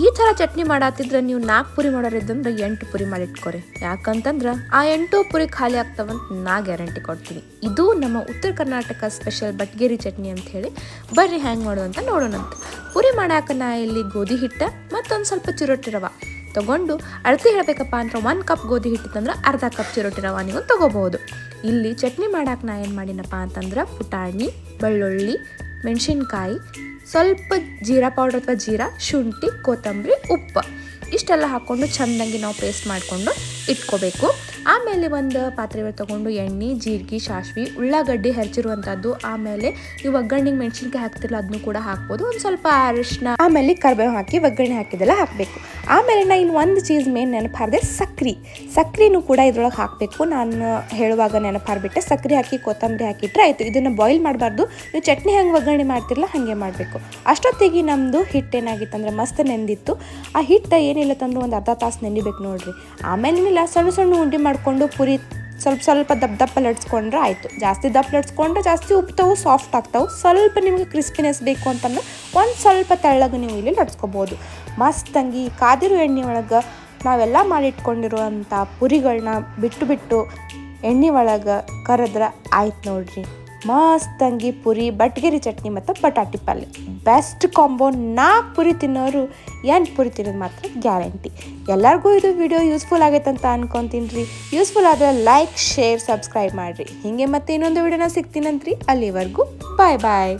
ಈ ಥರ ಚಟ್ನಿ ಮಾಡತ್ತಿದ್ರೆ ನೀವು 4 ಪುರಿ ಮಾಡೋರಿದ್ದಂದ್ರೆ 8 ಪುರಿ ಮಾಡಿಟ್ಕೊರಿ. ಯಾಕಂತಂದ್ರೆ ಆ 8 ಪುರಿ ಖಾಲಿ ಆಗ್ತಾವಂತ ನಾ ಗ್ಯಾರಂಟಿ ಕೊಡ್ತೀನಿ. ಇದು ನಮ್ಮ ಉತ್ತರ ಕರ್ನಾಟಕ ಸ್ಪೆಷಲ್ ಬಟ್ಗೇರಿ ಚಟ್ನಿ ಅಂತ ಹೇಳಿ. ಬರ್ರಿ ಹ್ಯಾಂಗೆ ಮಾಡೋದು ಅಂತ ನೋಡೋಣಂತ. ಪುರಿ ಮಾಡಾಕ ನಾ ಇಲ್ಲಿ ಗೋಧಿ ಹಿಟ್ಟ ಮತ್ತೊಂದು ಸ್ವಲ್ಪ ಚಿರೋಟಿ ರವೆ ತೊಗೊಂಡು ಅಳತೆ ಹೇಳಬೇಕಪ್ಪ ಅಂದ್ರೆ 1 ಕಪ್ ಗೋಧಿ ಹಿಟ್ಟಿತ್ತಂದ್ರೆ ಅರ್ಧ ಕಪ್ ಚಿರೋಟಿ ರವೆ ನೀವು ತೊಗೋಬಹುದು. ಇಲ್ಲಿ ಚಟ್ನಿ ಮಾಡಾಕೆ ನಾ ಏನು ಮಾಡಿನಪ್ಪ ಅಂತಂದ್ರೆ ಪುಟಾಣಿ, ಬೆಳ್ಳುಳ್ಳಿ, ಮೆಣಸಿನ್ಕಾಯಿ, ಸ್ವಲ್ಪ ಜೀರಾ ಪೌಡರ್ ಅಥವಾ ಜೀರಾ, ಶುಂಠಿ, ಕೊತ್ತಂಬರಿ, ಉಪ್ಪು ಇಷ್ಟೆಲ್ಲ ಹಾಕ್ಕೊಂಡು ಚೆಂದಾಗಿ ನಾವು ಪೇಸ್ಟ್ ಮಾಡಿಕೊಂಡು ಇಟ್ಕೋಬೇಕು. ಆಮೇಲೆ ಒಂದು ಪಾತ್ರೆ ತೊಗೊಂಡು ಎಣ್ಣೆ, ಜೀರಿಗೆ, ಸಾಸಿವೆ, ಉಳ್ಳಾಗಡ್ಡಿ ಹೆಚ್ಚಿರುವಂಥದ್ದು, ಆಮೇಲೆ ನೀವು ಒಗ್ಗರಣೆಗೆ ಮೆಣಸಿನ್ಕಾಯಿ ಹಾಕ್ತಿರಲ್ಲ ಅದನ್ನು ಕೂಡ ಹಾಕ್ಬೋದು. ಒಂದು ಸ್ವಲ್ಪ ಅರಿಶಿನ, ಆಮೇಲೆ ಕರಿಬೇವು ಹಾಕಿ ಒಗ್ಗರಣೆ ಹಾಕಿದೆಲ್ಲ ಹಾಕಬೇಕು. ಆಮೇಲೆ ನಾ ಇಲ್ಲಿ ಒಂದು ಚೀಸ್ ಮೇನ್ ನೆನಪಾರ್ದೆ, ಸಕ್ರೆನೂ ಕೂಡ ಇದ್ರೊಳಗೆ ಹಾಕಬೇಕು. ನಾನು ಹೇಳುವಾಗ ನೆನಪಾರ್ಬಿಟ್ಟೆ. ಸಕ್ಕರೆ ಹಾಕಿ ಕೊತ್ತಂಬರಿ ಹಾಕಿಟ್ರೆ ಆಯಿತು. ಇದನ್ನು ಬಾಯ್ಲ್ ಮಾಡಬಾರ್ದು. ನೀವು ಚಟ್ನಿ ಹೆಂಗೆ ಒಗ್ಗರಣೆ ಮಾಡ್ತಿರಲ್ಲ ಹಾಗೆ ಮಾಡಬೇಕು. ಅಷ್ಟೊತ್ತಿಗೆ ನಮ್ಮದು ಹಿಟ್ಟು ಏನಾಗಿತ್ತು ಅಂದ್ರೆ ಮಸ್ತ್ ನೆಂದಿತ್ತು. ಆ ಹಿಟ್ಟು ಏನಿಲ್ಲ ತಂದ್ರೆ ಒಂದು ಅರ್ಧ ತಾಸು ನೆನಿಬೇಕು ನೋಡ್ರಿ. ಆಮೇಲೆ ಏನಿಲ್ಲ ಸಣ್ಣ ಸಣ್ಣ ಉಂಡೆ ಮಾಡಿಕೊಂಡು ಪುರಿ ಸ್ವಲ್ಪ ದಪ್ಪ ಲಟ್ಸ್ಕೊಂಡ್ರೆ ಆಯಿತು. ಜಾಸ್ತಿ ದಪ್ಪ ಲಟ್ಸ್ಕೊಂಡ್ರೆ ಜಾಸ್ತಿ ಉಪ್ತಾವು, ಸಾಫ್ಟ್ ಆಗ್ತಾವೆ. ಸ್ವಲ್ಪ ನಿಮಗೆ ಕ್ರಿಸ್ಪಿನೆಸ್ ಬೇಕು ಅಂತಂದ್ರೆ ಒಂದು ಸ್ವಲ್ಪ ತೆಳ್ಳಗೆ ನೀವು ಇಲ್ಲಿ ಲಟ್ಸ್ಕೊಬೋದು. ಮಸ್ತಂಗಿ ಕಾದಿರೋ ಎಣ್ಣೆ ಒಳಗೆ ನಾವೆಲ್ಲ ಮಾಡಿಟ್ಕೊಂಡಿರುವಂಥ ಪುರಿಗಳನ್ನ ಬಿಟ್ಟು ಎಣ್ಣೆ ಒಳಗೆ ಕರೆದ್ರೆ ಆಯ್ತು ನೋಡ್ರಿ. ಮಸ್ತಂಗಿ ಪುರಿ, ಬಟ್ಗೇರಿ ಚಟ್ನಿ ಮತ್ತು ಬಟಾಟಿ ಪಲ್ಯ ಬೆಸ್ಟ್ ಕಾಂಬೋ. 4 ಪುರಿ ತಿನ್ನೋರು 8 ಪುರಿ ತಿನ್ನೋದು ಮಾತ್ರ ಗ್ಯಾರಂಟಿ. ಎಲ್ಲರಿಗೂ ಇದು ವಿಡಿಯೋ ಯೂಸ್ಫುಲ್ ಆಗೈತೆ ಅಂತ ಅನ್ಕೊತೀನಿ ರೀ. ಯೂಸ್ಫುಲ್ ಆದರೆ ಲೈಕ್, ಶೇರ್, ಸಬ್ಸ್ಕ್ರೈಬ್ ಮಾಡಿರಿ. ಹೀಗೆ ಮತ್ತೆ ಇನ್ನೊಂದು ವಿಡಿಯೋನ ಸಿಗ್ತೀನಂತ್ರಿ. ಅಲ್ಲಿವರೆಗೂ ಬಾಯ್ ಬಾಯ್.